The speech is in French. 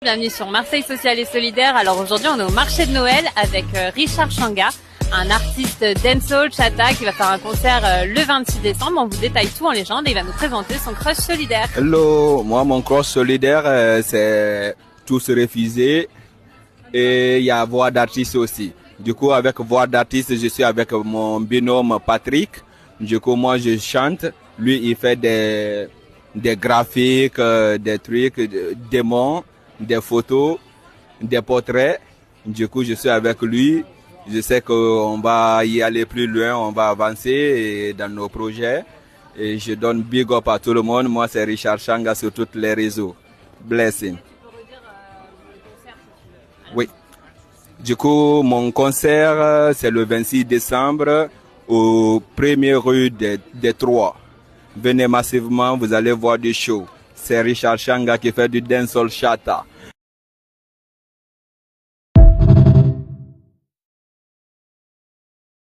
Bienvenue sur Marseille Social et Solidaire. Alors aujourd'hui on est au marché de Noël avec Richard Changa, un artiste dancehall chata qui va faire un concert le 26 décembre. On vous détaille tout en légende et il va nous présenter son crush solidaire. Hello, moi mon crush solidaire c'est Tous Refusés et il y a Voix d'artiste aussi. Du coup avec Voix d'artiste je suis avec mon binôme Patrick. Du coup moi je chante, lui il fait des graphiques, des trucs, des mots, des photos, des portraits. Du coup, je suis avec lui. Je sais qu'on va y aller plus loin, on va avancer dans nos projets. Et je donne big up à tout le monde. Moi, c'est Richard Changa sur tous les réseaux. Blessing. Oui. Du coup, mon concert, c'est le 26 décembre au 1er rue des Trois. Venez massivement, vous allez voir du show. C'est Richard Changa qui fait du dancehall chata.